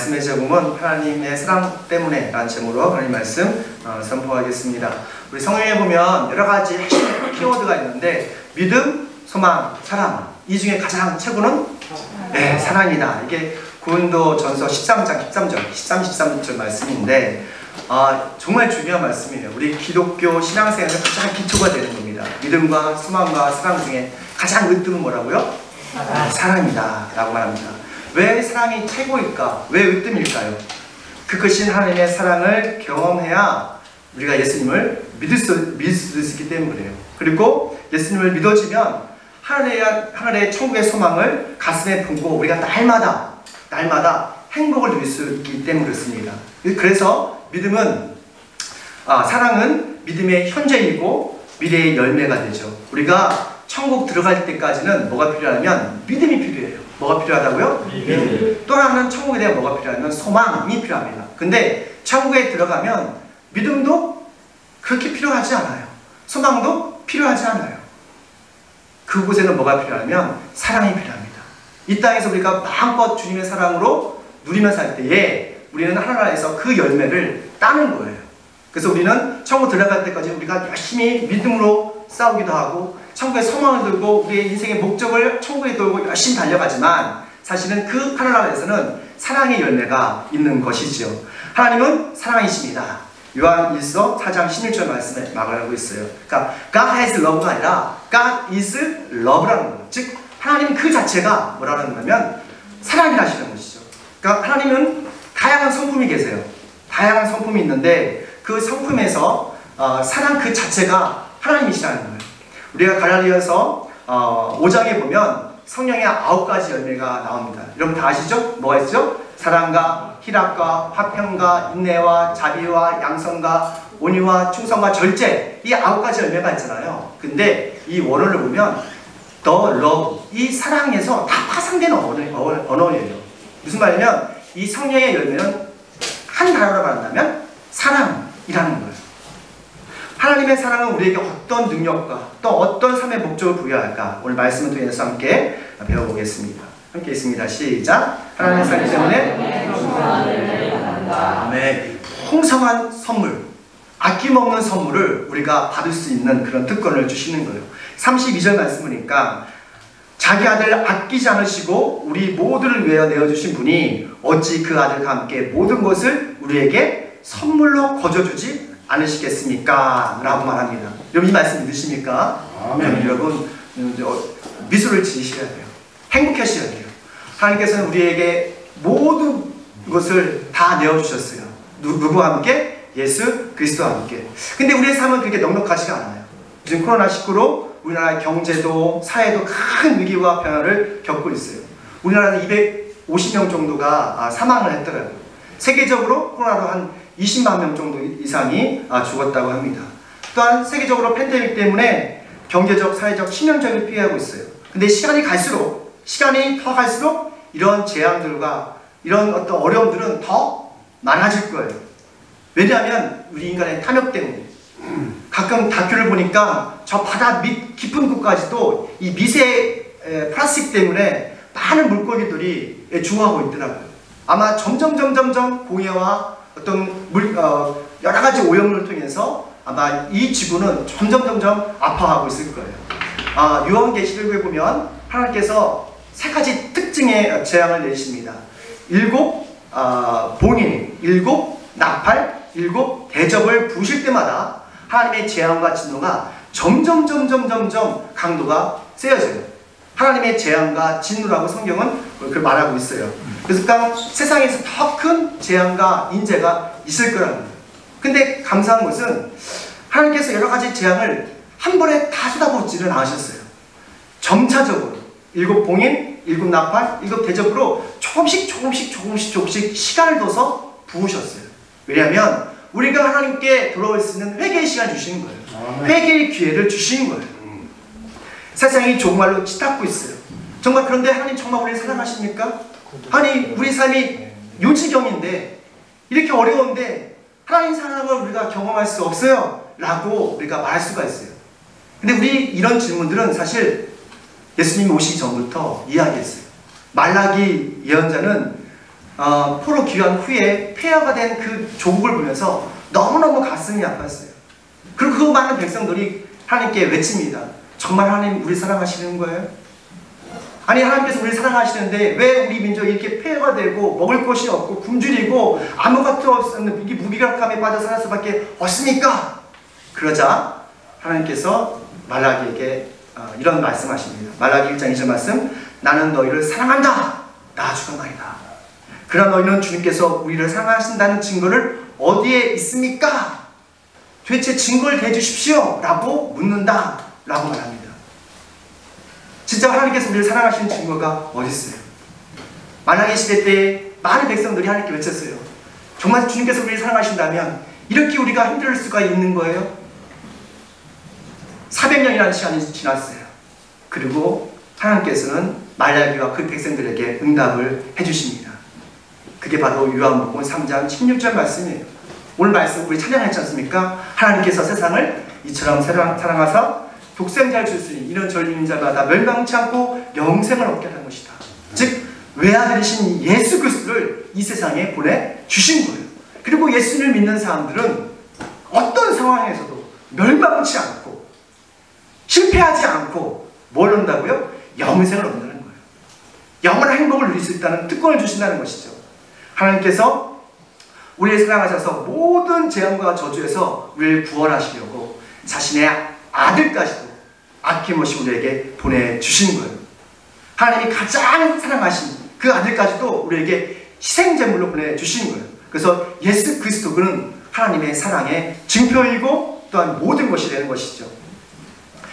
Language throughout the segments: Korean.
말씀의 제목은 하나님의 사랑 때문에 라는 제목으로 하나님 말씀 선포하겠습니다. 우리 성경에 보면 여러 가지 핵심 키워드가 있는데 믿음, 소망, 사랑, 이 중에 가장 최고는 네, 사랑이다. 이게 고린도전서 13장 13절 말씀인데 정말 중요한 말씀이에요. 우리 기독교 신앙생활의 가장 기초가 되는 겁니다. 믿음과 소망과 사랑 중에 가장 으뜸은 뭐라고요? 사랑이다 라고 말합니다. 왜 사랑이 최고일까? 왜 으뜸일까요? 그 크신 하나님의 사랑을 경험해야 우리가 예수님을 믿을 수 있기 때문이에요. 그리고 예수님을 믿어지면 하늘의 천국의 소망을 가슴에 품고 우리가 날마다 행복을 누릴 수 있기 때문에 그렇습니다. 그래서 믿음은 사랑은 믿음의 현재이고 미래의 열매가 되죠. 우리가 천국 들어갈 때까지는 뭐가 필요하냐면 믿음이 필요해요. 뭐가 필요하다고요? 믿음. 또 하나는 천국에 대한 뭐가 필요하냐면 소망이 필요합니다. 근데 천국에 들어가면 믿음도 그렇게 필요하지 않아요. 소망도 필요하지 않아요. 그곳에는 뭐가 필요하냐면 사랑이 필요합니다. 이 땅에서 우리가 마음껏 주님의 사랑으로 누리면서 할 때에 우리는 하나님에서 그 열매를 따는 거예요. 그래서 우리는 천국 들어갈 때까지 우리가 열심히 믿음으로 싸우기도 하고 천국의 소망을 들고 우리의 인생의 목적을 천국에 돌고 열심히 달려가지만 사실은 그 하나님에서는 사랑의 열매가 있는 것이지요. 하나님은 사랑이십니다. 요한일서 4장 16절 말씀에 말하고 있어요. 그러니까 God has love가 아니라 God is love라는 거예요. 즉 하나님 그 자체가 뭐라는 거냐면 사랑이라시는 것이죠. 그러니까 하나님은 다양한 성품이 계세요. 다양한 성품이 있는데 그 성품에서 사랑 그 자체가 하나님이시라는 거예요. 우리가 갈라디아서 5장에 보면 성령의 9가지 열매가 나옵니다. 여러분 다 아시죠? 뭐가 있죠? 사랑과 희락과 화평과 인내와 자비와 양선과 온유와 충성과 절제, 이 9가지 열매가 있잖아요. 근데 이 원어를 보면 the love, 이 사랑에서 다 파생되는 언어예요. 무슨 말이냐면 이 성령의 열매는 한 단어로 말한다면 사랑이라는 거예요. 하나님의 사랑은 우리에게 어떤 능력과 또 어떤 삶의 목적을 부여할까? 오늘 말씀을 통해서 함께 배워보겠습니다. 함께 있습니다. 시작. 하나님의 사랑 때문에 풍성한 선물, 아낌없는 선물을 우리가 받을 수 있는 그런 특권을 주시는 거예요. 32절 말씀이니까 자기 아들 아끼지 않으시고 우리 모두를 위하여 내어주신 분이 어찌 그 아들과 함께 모든 것을 우리에게 선물로 거저주지 않으시겠습니까? 라고 말합니다. 여러분 이 말씀 믿으십니까? 아멘. 여러분 미소를 지으셔야 돼요. 행복하셔야 돼요. 하나님께서는 우리에게 모든 것을 다 내어주셨어요. 누구와 함께? 예수 그리스도와 함께. 근데 우리의 삶은 그렇게 넉넉하지가 않아요. 지금 코로나19로 우리나라의 경제도 사회도 큰 위기와 변화를 겪고 있어요. 우리나라는 250명 정도가 사망을 했더라고요. 세계적으로 코로나로 한 20만 명 정도 이상이 죽었다고 합니다. 또한 세계적으로 팬데믹 때문에 경제적, 사회적, 치명적인 피해하고 있어요. 근데 시간이 더 갈수록 이런 재앙들과 이런 어떤 어려움들은 더 많아질 거예요. 왜냐하면 우리 인간의 탐욕 때문에. 가끔 다큐를 보니까 저 바다 밑 깊은 곳까지도 이 미세 플라스틱 때문에 많은 물고기들이 죽어가고 있더라고요. 아마 점점 공해와 어떤 여러 가지 오염을 통해서 아마 이 지구는 점점 아파하고 있을 거예요. 요한계시록에 보면 하나님께서 3가지 특징의 재앙을 내십니다. 7 봉인, 7 나팔, 7 대접을 부으실 때마다 하나님의 재앙과 진노가 점점 강도가 세져요. 하나님의 재앙과 진노라고 성경은 그렇게 말하고 있어요. 그래서 세상에서 더 큰 재앙과 인재가 있을 거라는 거예요. 근데 감사한 것은 하나님께서 여러 가지 재앙을 한 번에 다 쏟아붓지는 않으셨어요. 점차적으로 7 봉인, 7 나팔, 7 대접으로 조금씩 시간을 둬서 부으셨어요. 왜냐하면 우리가 하나님께 돌아올 수 있는 회개의 시간을 주시는 거예요. 회개의 기회를 주시는 거예요. 세상이 정말로 치닫고 있어요. 정말 그런데 하나님 정말 우리를 사랑하십니까? 아니 우리 삶이 요지경인데 이렇게 어려운데 하나님 사랑을 우리가 경험할 수 없어요 라고 우리가 말할 수가 있어요. 근데 우리 이런 질문들은 사실 예수님이 오시기 전부터 이야기했어요. 말라기 예언자는 포로 귀환 후에 폐허가 된 그 조국을 보면서 너무너무 가슴이 아팠어요. 그리고 그 많은 백성들이 하나님께 외칩니다. 정말 하나님 우리 사랑하시는 거예요? 아니 하나님께서 우리 사랑하시는데 왜 우리 민족이 이렇게 폐허가 되고 먹을 것이 없고 굶주리고 아무것도 없는 이 무기력함에 빠져 살 수밖에 없습니까? 그러자 하나님께서 말라기에게 이런 말씀하십니다. 말라기 1장 2절 말씀, 나는 너희를 사랑한다. 나 죽었나이다. 그러나 너희는 주님께서 우리를 사랑하신다는 증거를 어디에 있습니까? 도대체 증거를 대주십시오 라고 묻는다 라고 말합니다. 진짜 하나님께서 우리를 사랑하시는 증거가 어디 있어요? 만왕의 시대 때 많은 백성들이 하나님께 외쳤어요. 정말 주님께서 우리를 사랑하신다면 이렇게 우리가 힘들 수가 있는 거예요? 400년이라는 시간이 지났어요. 그리고 하나님께서는 말라기와 그 백성들에게 응답을 해주십니다. 그게 바로 요한복음 3장 16절 말씀이에요. 오늘 말씀 우리 찬양했지 않습니까? 하나님께서 세상을 이처럼 사랑하사 독생자를 주시니 이런 전리는 자마다 멸망치 않고 영생을 얻게 하는 것이다. 즉 외아들이신 예수 그리스도를 이 세상에 보내주신 거예요. 그리고 예수를 믿는 사람들은 어떤 상황에서도 멸망치 않고 실패하지 않고 뭘 얻는다고요? 영생을 얻는다는 거예요. 영원한 행복을 누릴 수 있다는 특권을 주신다는 것이죠. 하나님께서 우리를 사랑하셔서 모든 재앙과 저주에서 우리를 구원하시려고 자신의 아들까지도 아낌없이 우리에게 보내주신 거예요. 하나님이 가장 사랑하신 그 아들까지도 우리에게 희생제물로 보내주신 거예요. 그래서 예수 그리스도는 하나님의 사랑의 증표이고 또한 모든 것이 되는 것이죠.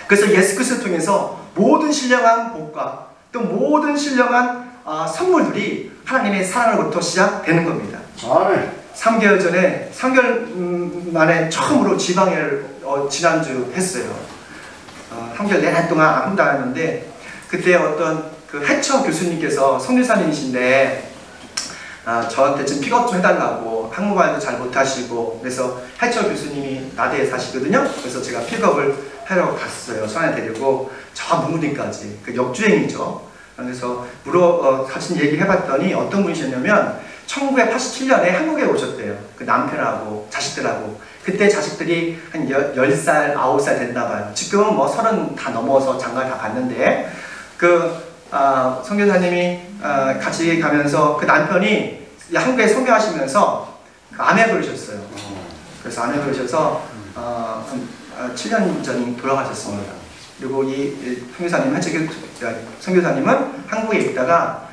그래서 예수 그리스도를 통해서 모든 신령한 복과 또 모든 신령한 선물들이 하나님의 사랑으로부터 시작되는 겁니다. 아멘. 3개월 전에 3개월 만에 처음으로 지방회를 지난주 했어요. 3개월 내내 동안 아무도 안 했는데 그때 어떤 그 해처 교수님께서 성교사님이신데 저한테 좀 픽업 좀 해달라고 한국말도 잘 못하시고 그래서 해처 교수님이 나대에 사시거든요. 그래서 제가 픽업을 하러 갔어요. 손에 데리고 저 문무리까지 그 역주행이죠. 그래서 같이 얘기해봤더니 어떤 분이셨냐면 1987년에 한국에 오셨대요. 그 남편하고 자식들하고. 그때 자식들이 한 10살, 9살 됐나봐요. 지금은 뭐 30 다 넘어서 장가 다 갔는데 선교사님이 같이 가면서 그 남편이 한국에 선교하시면서 암에 걸리셨어요. 그래서 암에 걸리셔서 7년 전이 돌아가셨습니다. 그리고 이 선교사님은 한국에 있다가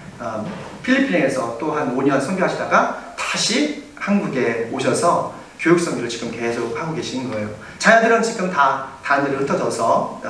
필리핀에서 또 한 5년 선교하시다가 다시 한국에 오셔서 교육 선교를 지금 계속 하고 계신 거예요. 자녀들은 지금 다 다른 데로 흩어져서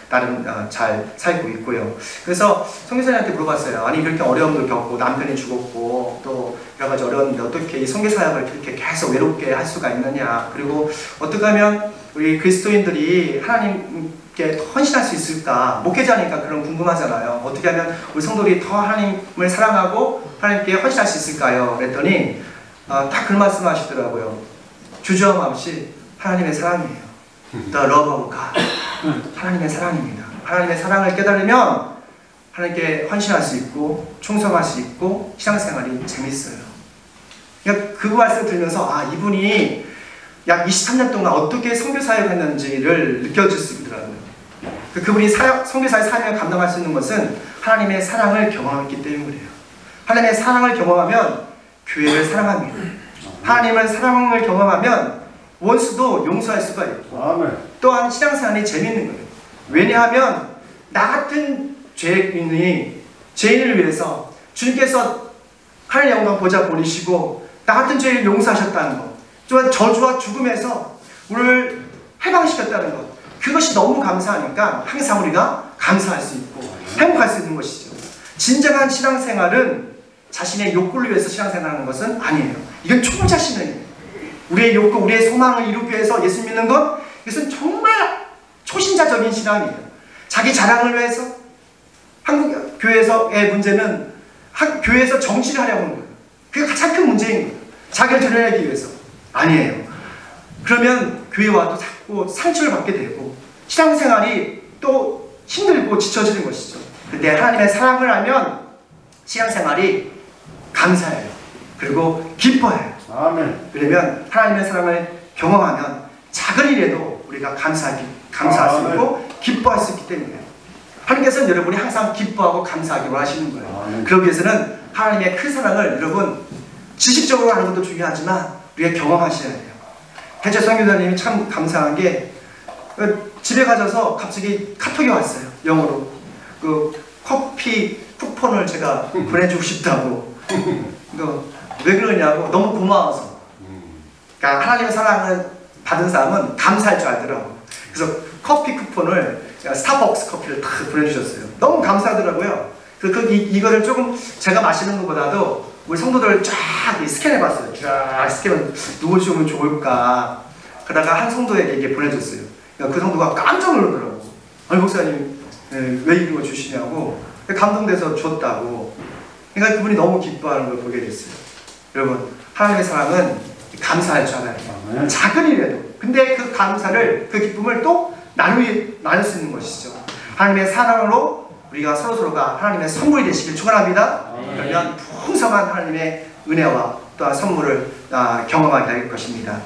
나름 잘 살고 있고요. 그래서 선교사님한테 물어봤어요. 아니 그렇게 어려움도 겪고 남편이 죽었고 또 여러 가지 어려운데 어떻게 이 선교 사역을 그렇게 계속 외롭게 할 수가 있느냐. 그리고 어떻게 하면 우리 그리스도인들이 하나님께 헌신할 수 있을까? 목회자니까 그런 궁금하잖아요. 어떻게 하면 우리 성도들이 더 하나님을 사랑하고 하나님께 헌신할 수 있을까요? 그랬더니 딱 그 말씀 하시더라고요. 주저함 없이 하나님의 사랑이에요. The love of God. 하나님의 사랑입니다. 하나님의 사랑을 깨달으면 하나님께 헌신할 수 있고 충성할 수 있고 신앙생활이 재밌어요. 그러니까 그 말씀을 들으면서 이분이 약 23년 동안 어떻게 선교사역을 했는지를 느껴질 수 있더라고요. 그분이 선교사의 사역을 감당할 수 있는 것은 하나님의 사랑을 경험했기 때문이에요. 하나님의 사랑을 경험하면 교회를 사랑합니다. 하나님의 사랑을 경험하면 원수도 용서할 수가 있고 아멘. 또한 신앙생활이 재밌는 거예요. 왜냐하면 나 같은 죄인을 위해서 주님께서 하늘 영광 보좌 보내시고 나 같은 죄를 용서하셨다는 것, 또한 저주와 죽음에서 우리를 해방시켰다는 것, 그것이 너무 감사하니까 항상 우리가 감사할 수 있고 행복할 수 있는 것이죠. 진정한 신앙생활은 자신의 욕구를 위해서 신앙생활하는 것은 아니에요. 이건 초자신을 우리의 욕구, 우리의 소망을 이루기 위해서 예수 믿는 것, 이것은 정말 초신자적인 신앙이에요. 자기 자랑을 위해서 한국 교회에서의 문제는 교회에서 정치를 하려고 하는 거예요. 그게 가장 큰 문제인 거예요. 자기를 드러내기 위해서. 아니에요. 그러면 교회 와도 자꾸 상처를 받게 되고 신앙생활이 또 힘들고 지쳐지는 것이죠. 근데 하나님의 사랑을 알면 신앙생활이 감사해요. 그리고 기뻐해요. 아멘. 그러면 하나님의 사랑을 경험하면 작은 일에도 우리가 감사할 수 있고 기뻐할 수 있기 때문에 하나님께서는 여러분이 항상 기뻐하고 감사하기로 하시는 거예요. 그러기 위해서는 하나님의 큰 사랑을 여러분 지식적으로 아는 것도 중요하지만 우리가 경험하셔야 돼요. 대체 선교사님이 참 감사한 게 집에 가셔서 갑자기 카톡이 왔어요. 영어로. 그 커피 쿠폰을 제가 보내주고 싶다고. 왜 그러냐고. 너무 고마워서. 그러니까 하나님의 사랑을 받은 사람은 감사할 줄 알더라고. 그래서 커피 쿠폰을 스타벅스 커피를 다 보내주셨어요. 너무 감사하더라고요. 그래서 이거를 조금 제가 마시는 것보다도 우리 성도들 쫙 스캔해봤어요. 쫙 스캔을 누구 주면 좋을까. 그러다가 한 성도에게 이게 보내줬어요. 그 성도가 깜짝 놀라더라고. 아니 목사님 왜 이런 거 주시냐고. 감동돼서 줬다고. 그러니까 그분이 너무 기뻐하는 걸 보게 됐어요. 여러분 하나님의 사랑은 감사할 줄 알아요. 작은 일에도. 근데 그 감사를 그 기쁨을 또 나눌 수 있는 것이죠. 하나님의 사랑으로 우리가 서로가 하나님의 선물이 되시길 축원합니다. 그러면 풍성한 하나님의 은혜와 또한 선물을 경험하게 될 것입니다.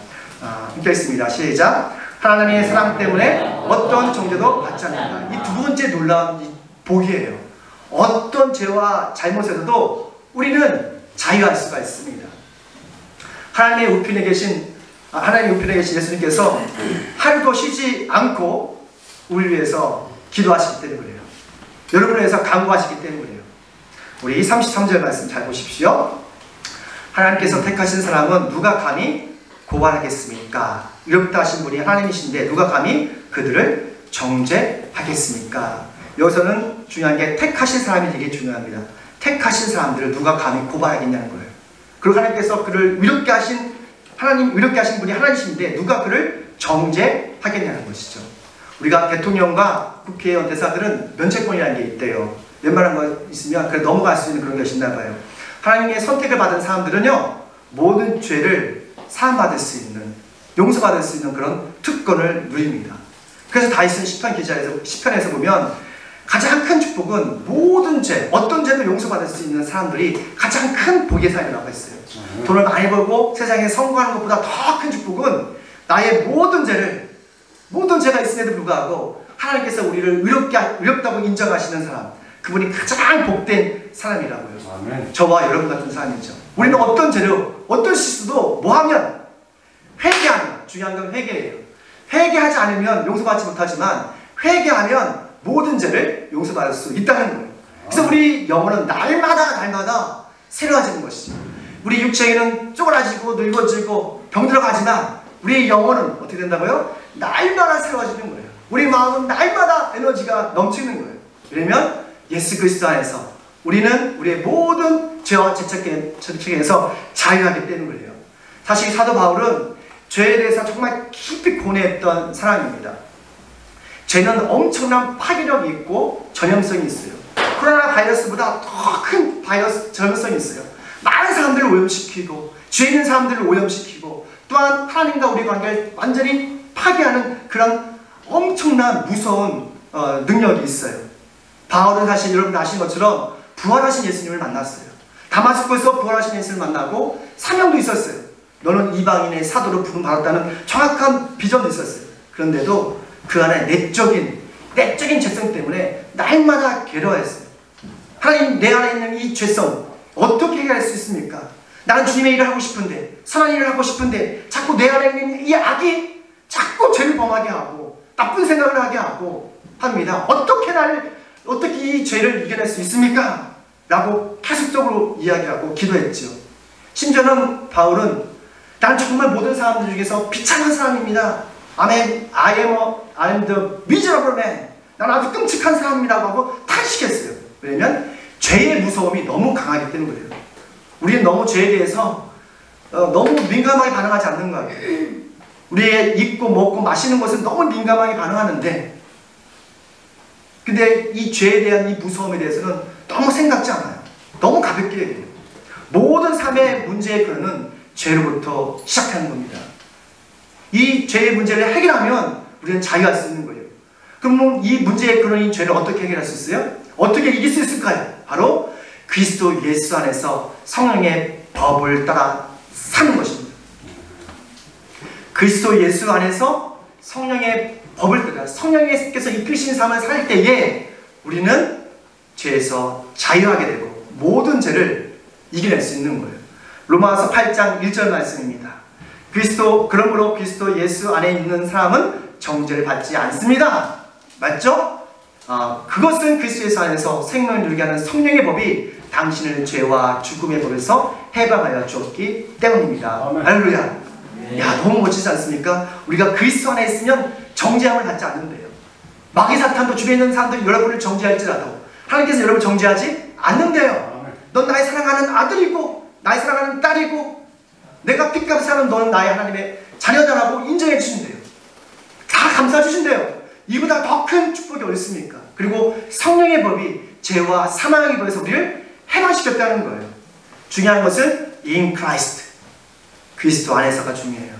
읽겠습니다. 시작. 하나님의 사랑 때문에 어떤 정죄도 받지 않는다. 이 두 번째 놀라운 복이에요. 어떤 죄와 잘못에서도 우리는 자유할 수가 있습니다. 하나님의 우편에 계신 예수님께서 하루도 쉬지 않고 우리를 위해서 기도하시기 때문에 그래요. 여러분을 위해서 간구하시기 때문에 그래요. 우리 33절 말씀 잘 보십시오. 하나님께서 택하신 사람은 누가 감히 고발하겠습니까? 의롭다 하신 분이 하나님이신데 누가 감히 그들을 정죄하겠습니까? 여기서는 중요한 게 택하신 사람이 되게 중요합니다. 택하신 사람들을 누가 감히 고발하겠냐는 거예요. 그리고 하나님께서 그를 의롭게 하신 분이 하나님이신데 누가 그를 정죄하겠냐는 것이죠. 우리가 대통령과 국회의원 대사들은 면책권이라는 게 있대요. 웬만한 거 있으면 그래 넘어갈 수 있는 그런 것이 있나 봐요. 하나님의 선택을 받은 사람들은요 모든 죄를 사함받을 수 있는, 용서받을 수 있는 그런 특권을 누립니다. 그래서 다윗은 시편에서 보면 가장 큰 축복은 모든 죄, 어떤 죄도 용서받을 수 있는 사람들이 가장 큰 복의 삶이라고 했어요. 돈을 많이 벌고 세상에 성공하는 것보다 더 큰 축복은 나의 모든 죄가 있음에도 불구하고 하나님께서 우리를 의롭다고 인정하시는 사람, 그분이 가장 복된 사람이라고요. 아멘. 저와 여러분 같은 사람이죠. 우리는 어떤 재료, 어떤 실수도 뭐하면 회개하면, 중요한 건 회개예요. 회개하지 않으면 용서받지 못하지만 회개하면 모든 죄를 용서받을 수 있다는 거예요. 그래서 우리 영혼은 날마다 새로워지는 것이죠. 우리 육체는 쪼그라지고 늙어지고 병들어가지만 우리 영혼은 어떻게 된다고요? 날마다 새로워지는 거예요. 우리 마음은 날마다 에너지가 넘치는 거예요. 그러면 예수 그리스도 안에서 우리는 우리의 모든 죄와 죄책에서 자유하기 때문이에요. 사실 사도 바울은 죄에 대해서 정말 깊이 고뇌했던 사람입니다. 죄는 엄청난 파괴력이 있고 전염성이 있어요. 코로나 바이러스보다 더 큰 전염성이 있어요. 많은 사람들을 오염시키고 죄 있는 사람들을 오염시키고 또한 하나님과 우리 관계를 완전히 파괴하는 그런 엄청난 무서운 능력이 있어요. 바울은 사실 여러분 아시는 것처럼 부활하신 예수님을 만났어요. 다마스코에서 부활하신 예수님을 만나고 사명도 있었어요. 너는 이방인의 사도로 부름 받았다는 정확한 비전도 있었어요. 그런데도 그 안에 내적인 죄성 때문에 날마다 괴로워했어요. 하나님, 내 안에 있는 이 죄성 어떻게 해결할 수 있습니까? 나는 주님의 일을 하고 싶은데, 선한 일을 하고 싶은데 자꾸 내 안에 있는 이 악이 자꾸 죄를 범하게 하고 나쁜 생각을 하게 하고 합니다. 어떻게 이 죄를 이겨낼 수 있습니까? 라고 계속적으로 이야기하고 기도했죠. 심지어는 바울은 난 정말 모든 사람들 중에서 비참한 사람입니다. I am the miserable man. 난 아주 끔찍한 사람이라고 하고 탄식했어요. 왜냐면 죄의 무서움이 너무 강하기 때문이에요. 우리는 너무 죄에 대해서 너무 민감하게 반응하지 않는 거예요. 우리의 입고 먹고 마시는 것은 너무 민감하게 반응하는데 근데 이 죄에 대한 이 무서움에 대해서는 너무 생각지 않아요. 너무 가볍게 해요. 모든 삶의 문제의 근원은 죄로부터 시작하는 겁니다. 이 죄의 문제를 해결하면 우리는 자유할 수 있는 거예요. 그럼 이 문제의 근원인 죄를 어떻게 해결할 수 있어요? 어떻게 이길 수 있을까요? 바로 그리스도 예수 안에서 성령의 법을 따라 사는 것입니다. 그리스도 예수 안에서 성령의 법을 따라 성령께서 이끄신 삶을 살 때에 우리는 죄에서 자유하게 되고 모든 죄를 이겨낼 수 있는 거예요. 로마서 8장 1절 말씀입니다. 그러므로 그리스도 예수 안에 있는 사람은 정죄를 받지 않습니다. 맞죠? 그것은 그리스도 예수 안에서 생명을 누리게 하는 성령의 법이 당신을 죄와 죽음의 법에서 해방하여 주었기 때문입니다. 할렐루야. 야, 너무 멋지지 않습니까? 우리가 그리스도 안에 있으면 정죄함을 받지 않는데요. 마귀 사탄도 주변에 있는 사람들이 여러분을 정죄할지라도 하나님께서 여러분을 정죄하지 않는데요. 넌 나의 사랑하는 아들이고 나의 사랑하는 딸이고 내가 핏값을 사는 너는 나의 하나님의 자녀다라고 인정해 주신대요. 다 감싸 주신대요. 이보다 더 큰 축복이 어디 있습니까? 그리고 성령의 법이 죄와 사망의 법에서 우리를 해방시켰다는 거예요. 중요한 것은 in Christ, 그리스도 안에서가 중요해요.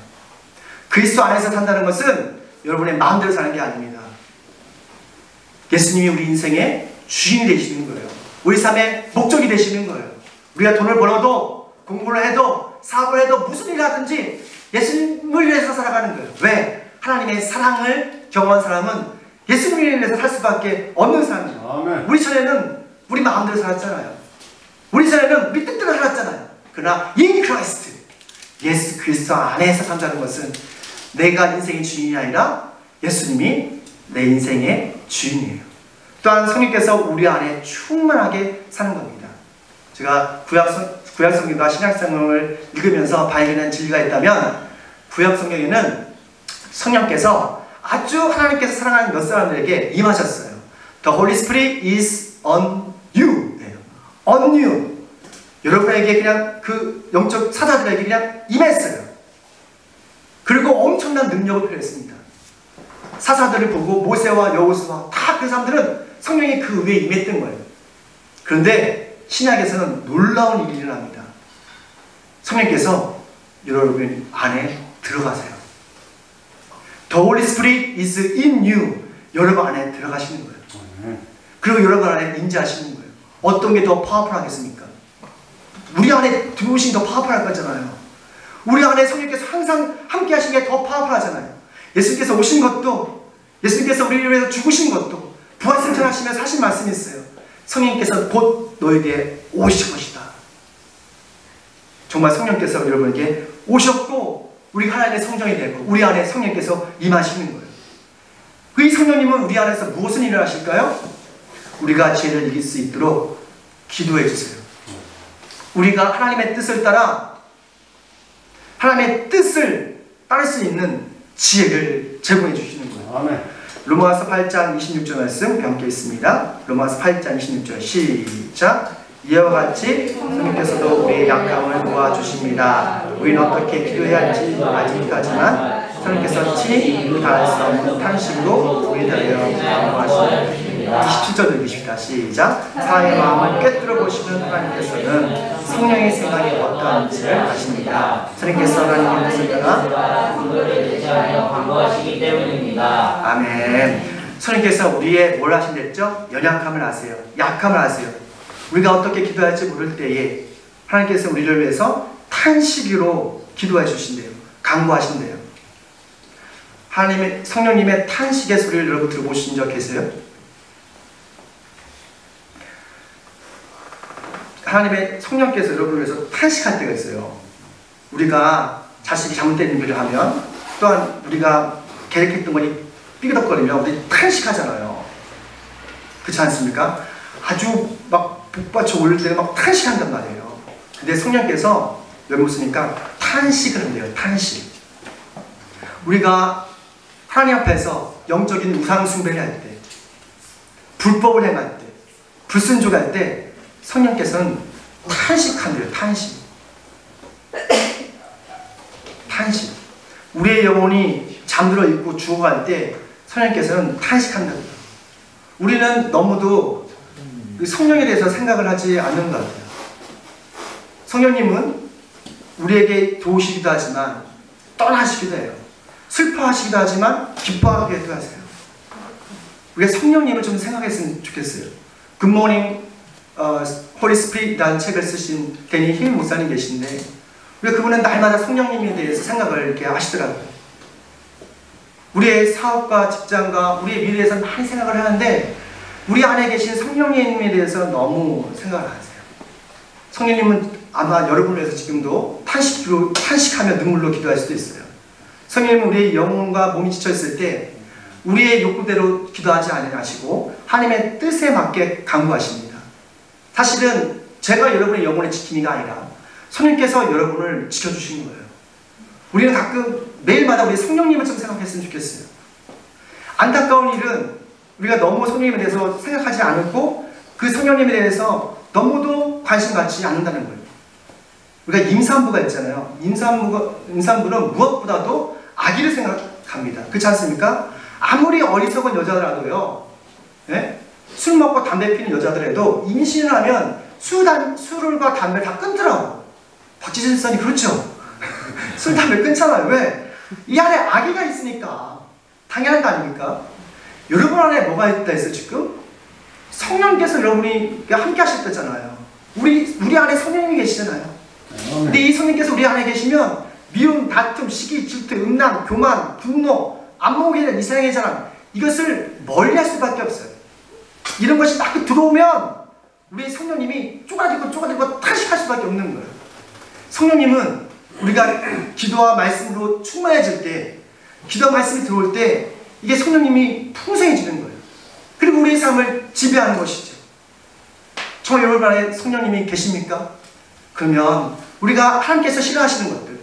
그리스도 안에서 산다는 것은 여러분의 마음대로 사는 게 아닙니다. 예수님이 우리 인생의 주인이 되시는 거예요. 우리 삶의 목적이 되시는 거예요. 우리가 돈을 벌어도 공부를 해도 사업을 해도 무슨 일을 하든지 예수님을 위해서 살아가는 거예요. 왜? 하나님의 사랑을 경험한 사람은 예수님을 위해서 살 수밖에 없는 사람이에요. 우리 전에는 우리 마음대로 살았잖아요. 우리 전에는 우리 뜻대로 살았잖아요. 그러나 in Christ, 예수 그리스도 안에서 산다는 것은 내가 인생의 주인이 아니라 예수님이 내 인생의 주인이에요. 또한 성령께서 우리 안에 충만하게 사는 겁니다. 제가 구약성경과 신약성경을 읽으면서 발견한 진리가 있다면 구약성경에는 성령께서 아주 하나님께서 사랑하는 몇 사람들에게 임하셨어요. The Holy Spirit is on you. on you. 여러분에게 그냥 그 영적 사자들에게 그냥 임했어요. 그리고 엄청난 능력을 표현했습니다. 사사들을 보고 모세와 여호수아 다 그 사람들은 성령이 그 위에 임했던 거예요. 그런데 신약에서는 놀라운 일이 일어납니다. 성령께서 여러분 안에 들어가세요. The Holy Spirit is in you. 여러분 안에 들어가시는 거예요. 그리고 여러분 안에 임재하시는 거예요. 어떤 게 더 파워풀하겠습니까? 우리 안에 들어오신 더 파워풀할 거잖아요. 우리 안에 성령께서 항상 함께 하신 게 더 파워풀하잖아요. 예수님께서 오신 것도, 예수님께서 우리를 위해서 죽으신 것도, 부활승천하시면서 하신 말씀이 있어요. 성령께서 곧 너에게 오실 것이다. 정말 성령께서 여러분에게 오셨고 우리 하나님의 성전이 되고 우리 안에 성령께서 임하시는 거예요. 그 이 성령님은 우리 안에서 무엇을 일을 하실까요? 우리가 죄를 이길 수 있도록 기도해 주세요. 우리가 하나님의 뜻을 따라 하나님의 뜻을 따를 수 있는 지혜를 제공해 주시는 거예요. 아멘. 로마서 8장 26절 말씀 함께 있습니다. 로마서 8장 26절 시작. 이와 같이 성령께서도 우리의 약함을 도와주십니다. 우리는 어떻게 기도해야 할지 아직까지만 성령께서 친히 다할 수 없는 탄식으로 우리를 도와주십니다. 27절 읽으십니다. 시작. 사랑의 마음을 꿰뚫어 보시는 하나님께서는 성령의 생각이 어떠한지를 아십니다. 성령께서 하나님의 뜻을 따라 공부하시기 때문입니다. 아멘. 성령께서 우리의 뭘 하신댔죠? 연약함을 아세요. 약함을 아세요. 우리가 어떻게 기도할지 모를 때에 하나님께서 우리를 위해서 탄식으로 기도해 주신대요. 간구하신대요. 하나님의 성령님의 탄식의 소리를 여러분 들어보신 적 계세요? 하나님의 성령께서 여러분을 위해서 탄식할 때가 있어요. 우리가 자식이 잘못된 일을 하면 또한 우리가 계획했던 것이 삐그덕거리면 우리 탄식하잖아요. 그렇지 않습니까? 아주 막 북받쳐 올릴 때는 막 탄식한단 말이에요. 근데 성령께서 왜 묻습니까? 탄식을 한대요. 탄식. 우리가 하나님 앞에서 영적인 우상 숭배를 할 때, 불법을 행할 때, 불순종할 때 성령께서는 탄식한대요. 탄식. 탄식. 우리의 영혼이 잠들어 있고 죽어갈 때 성령께서는 탄식한답니다. 우리는 너무도 성령에 대해서 생각을 하지 않는 것 같아요. 성령님은 우리에게 도우시기도 하지만 떠나시기도 해요. 슬퍼하시기도 하지만 기뻐하기도 하세요. 우리가 성령님을 좀 생각했으면 좋겠어요. 굿모닝 홀리 스피릿이라는 책을 쓰신 데니 힐 목사님 계신데 그분은 날마다 성령님에 대해서 생각을 이렇게 하시더라고요. 우리의 사업과 직장과 우리의 미래에서 많이 생각을 하는데 우리 안에 계신 성령님에 대해서 너무 생각을 안 하세요. 성령님은 아마 여러분을 위해서 지금도 탄식하며 눈물로 기도할 수도 있어요. 성령님은 우리의 영혼과 몸이 지쳐있을 때 우리의 욕구대로 기도하지 않으시고 하나님의 뜻에 맞게 간구하십니다. 사실은 제가 여러분의 영혼을 지키기가 아니라 성령께서 여러분을 지켜주시는 거예요. 우리는 가끔 매일마다 우리 성령님을 좀 생각했으면 좋겠어요. 안타까운 일은 우리가 너무 성령님에 대해서 생각하지 않고 그 성령님에 대해서 너무도 관심 갖지 않는다는 거예요. 우리가 임산부가 있잖아요. 임산부는 무엇보다도 아기를 생각합니다. 그렇지 않습니까? 아무리 어리석은 여자라도요, 네? 술 먹고 담배 피는 여자들에도 임신을 하면 술과 담배를 다 끊더라고. 박지진 선이 그렇죠? 술, 담배 끊잖아요. 왜? 이 안에 아기가 있으니까. 당연한 거 아닙니까? 여러분 안에 뭐가 있다 했어요, 지금? 성령께서 여러분이 함께 하셨잖아요. 우리 안에 성령님이 계시잖아요. 근데 이 성령께서 우리 안에 계시면 미움, 다툼, 시기, 질투, 음란, 교만, 분노, 안목에 대한 이 세상의 자랑, 이것을 멀리할 수밖에 없어요. 이런 것이 막 들어오면 우리 성령님이 쪼가지고 탄식할 수밖에 없는 거예요. 성령님은 우리가 기도와 말씀으로 충만해질 때, 기도와 말씀이 들어올 때 이게 성령님이 풍성해지는 거예요. 그리고 우리의 삶을 지배하는 것이죠. 정말 여러분 안에 성령님이 계십니까? 그러면 우리가 하나님께서 싫어하시는 것들,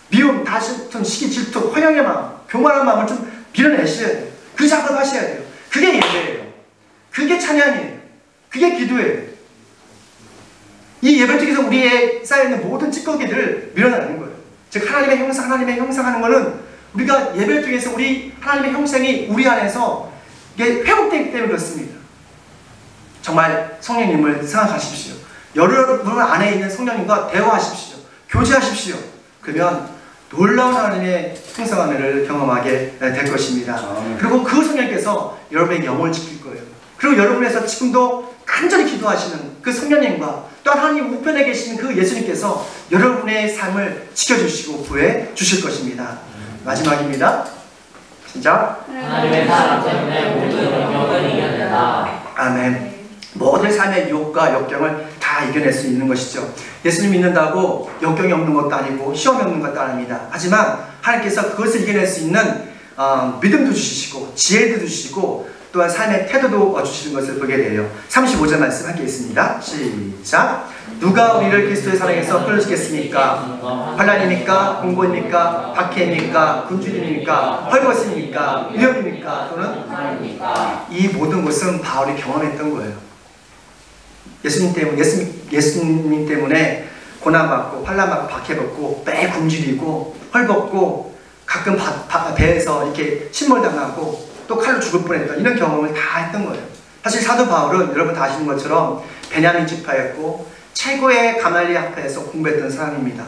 미움, 다툼, 시기, 질투, 허영의 마음, 교만한 마음을 좀 밀어내셔야 돼요. 그 작업을 하셔야 돼요. 그게 예배예요. 그게 찬양이에요. 그게 기도예요. 이 예배 중에서 우리의 쌓여있는 모든 찌꺼기들을 밀어내는 거예요. 즉 하나님의 형상 하는 거는 우리가 예배 중에서 우리 하나님의 형상이 우리 안에서 이게 회복되기 때문에 그렇습니다. 정말 성령님을 생각하십시오. 여러분 안에 있는 성령님과 대화하십시오. 교제하십시오. 그러면 놀라운 하나님의 풍성함을 경험하게 될 것입니다. 그리고 그 성령께서 여러분의 영혼을 지킬 거예요. 그리고 여러분에서 지금도 간절히 기도하시는 그 성령님과 또 하나님 우편에 계시는 그 예수님께서 여러분의 삶을 지켜주시고 구해 주실 것입니다. 마지막입니다. 시작. 하나님의 사랑 때문에 모든 역경을 이겨낸다. 아멘. 모든 삶의 유혹과 역경을 다 이겨낼 수 있는 것이죠. 예수님 믿는다고 역경이 없는 것도 아니고 시험이 없는 것도 아닙니다. 하지만 하나님께서 그것을 이겨낼 수 있는 믿음도 주시고 지혜도 주시고 또한 삶의 태도도 주시는 것을 보게 돼요. 35절 말씀 함께 있습니다. 시작. 누가 우리를 그리스도의 사랑에서 끌어주겠습니까? 환난입니까? 공고입니까? 박해입니까? 굶주림입니까? 헐벗음입니까? 위협입니까? 또는 이 모든 것은 바울이 경험했던 거예요. 예수님 때문에 고난받고 환난받고 박해받고 매 굶주리고 헐벗고 가끔 배에서 이렇게 침몰당하고 또 칼로 죽을 뻔했던 이런 경험을 다 했던 거예요. 사실 사도 바울은 여러분 다 아시는 것처럼 베냐민 지파였고 최고의 가말리엘 학파에서 공부했던 사람입니다.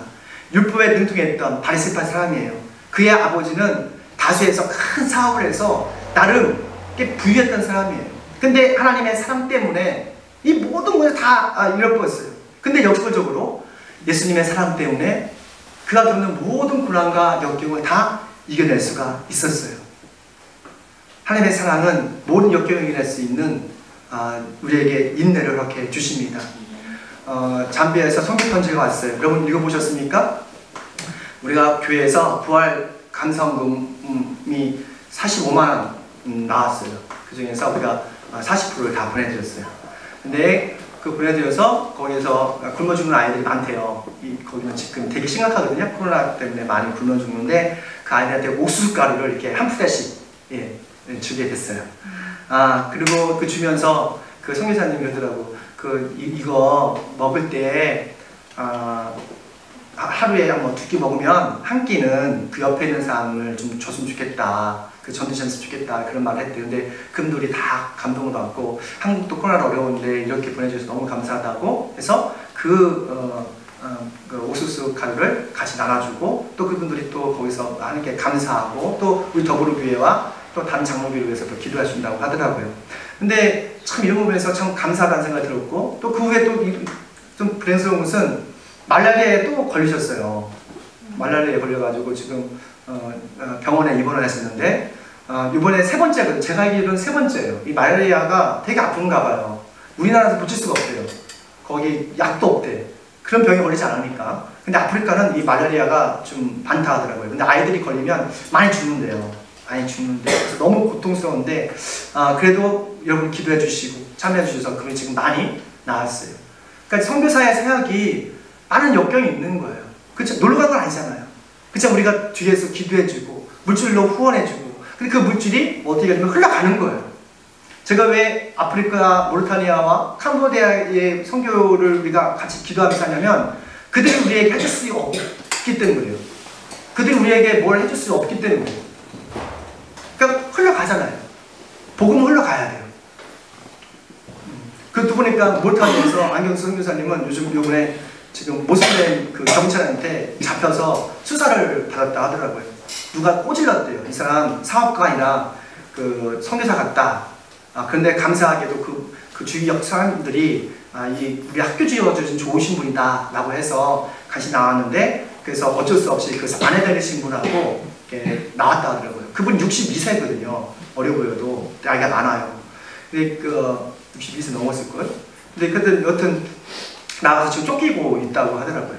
율법에 능통했던 바리새파 사람이에요. 그의 아버지는 다수에서 큰 사업을 해서 나름 부유했던 사람이에요. 근데 하나님의 사랑 때문에 이 모든 것을 다 잃어버렸어요. 근데 역설적으로 예수님의 사랑 때문에 그가 겪는 모든 고난과 역경을 다 이겨낼 수가 있었어요. 하나님의 사랑은 모든 역경을 이겨낼 수 있는 우리에게 인내를 이렇게 주십니다. 잠비아에서 성교편지가 왔어요. 여러분 읽어보셨습니까? 우리가 교회에서 부활 감성금이 45만원 나왔어요. 그 중에서 우리가 40%를 다 보내드렸어요. 근데 그 보내드려서 거기서 굶어 죽는 아이들이 많대요. 거기는 지금 되게 심각하거든요. 코로나 때문에 많이 굶어 죽는데 그 아이들한테 옥수수 가루를 이렇게 한 푸대씩 주게 됐어요. 그리고 그 주면서 그 성교사님이 그러더라고. 이거 먹을 때 하루에 뭐 2끼 먹으면 한 끼는 그 옆에 있는 사람을 좀 줬으면 좋겠다. 그 전도했으면 좋겠다. 그런 말을 했대요. 근데 그분들이 다 감동을 받고 한국도 코로나로 어려운데 이렇게 보내주셔서 너무 감사하다고 해서 그 옥수수 가루를 같이 나눠주고 또 그분들이 또 거기서 하나님께 감사하고 또 우리 더불어교회와 또 다른 장로교회를 위해서 또 기도해 준다고 하더라고요. 근데 참 이런 부분에서 참 감사하다는 생각이 들었고 또 그 그게 또 좀 불행스러운 것은 말라리아에 또 걸리셨어요. 말라리아에 걸려가지고 지금 병원에 입원을 했었는데 이번에 세 번째거든요. 제가 알기로는 세 번째예요. 이 말라리아가 되게 아픈가 봐요. 우리나라에서 고칠 수가 없대요. 거기 약도 없대. 그런 병에 걸리지 않으니까. 근데 아프리카는 이 말라리아가 좀 많다하더라고요. 근데 아이들이 걸리면 많이 죽는데요. 많이 죽는데. 그래서 너무 고통스러운데 그래도 여러분 기도해 주시고 참여해 주셔서 그게 지금 많이 나았어요. 그러니까 선교사의 사역이 많은 역경이 있는 거예요. 그렇죠? 놀러 간 건 아니잖아요. 그렇죠? 우리가 뒤에서 기도해 주고 물질로 후원해 주고 근데 그 물질이 어떻게 되면 흘러가는 거예요. 제가 왜 아프리카, 모리타니아와 캄보디아의 선교를 우리가 같이 기도하면서 하냐면 그들이 우리에게 해줄 수 없기 때문이에요. 그들이 우리에게 뭘 해줄 수 없기 때문이에요. 그러니까 흘러가잖아요. 복음은 흘러가야 돼요. 그 보니까 모리타니아에서 안경수 선교사님은 요번에 지금 모슬렘 그 경찰한테 잡혀서 수사를 받았다 하더라고요. 누가 꼬질렀대요. 이 사람 사업가가 아니라 그 선교사 같다. 그런데 감사하게도 그 주위역 사람들이 우리 학교 지어주신 좋으신 분이다 라고 해서 같이 나왔는데 그래서 어쩔 수 없이 그 아내 되신 분하고 나왔다 하더라고요. 그분 62세거든요. 어려 보여도 나이가 많아요. 근데 62세 넘었을걸? 근데 여튼 나가서 지금 쫓기고 있다고 하더라고요.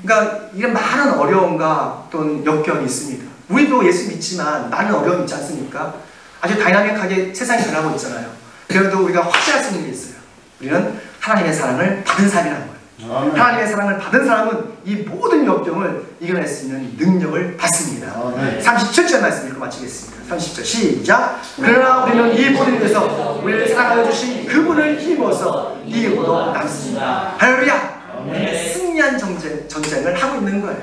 그러니까 이런 많은 어려움과 또는 역경이 있습니다. 우리도 예수 믿지만 많은 어려움이 있지 않습니까? 아주 다이나믹하게 세상이 변하고 있잖아요. 그래도 우리가 확실할 수 있는 게 있어요. 우리는 하나님의 사랑을 받은 사람이라는 거예요. 하나님의 사랑을 받은 사람은 이 모든 역경을 이겨낼 수 있는 능력을 받습니다. 37절 말씀 읽고 마치겠습니다. 30절 시작. 그러나 우리는 이 모든 일에서 우리를 사랑하여 주신 그분을 힘입어서 이기고도 남습니다. 할렐루야. 승리한 전쟁을 하고 있는 거예요.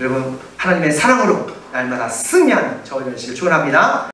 여러분 하나님의 사랑으로 날마다 승리하는 저와 되시길 축원합니다.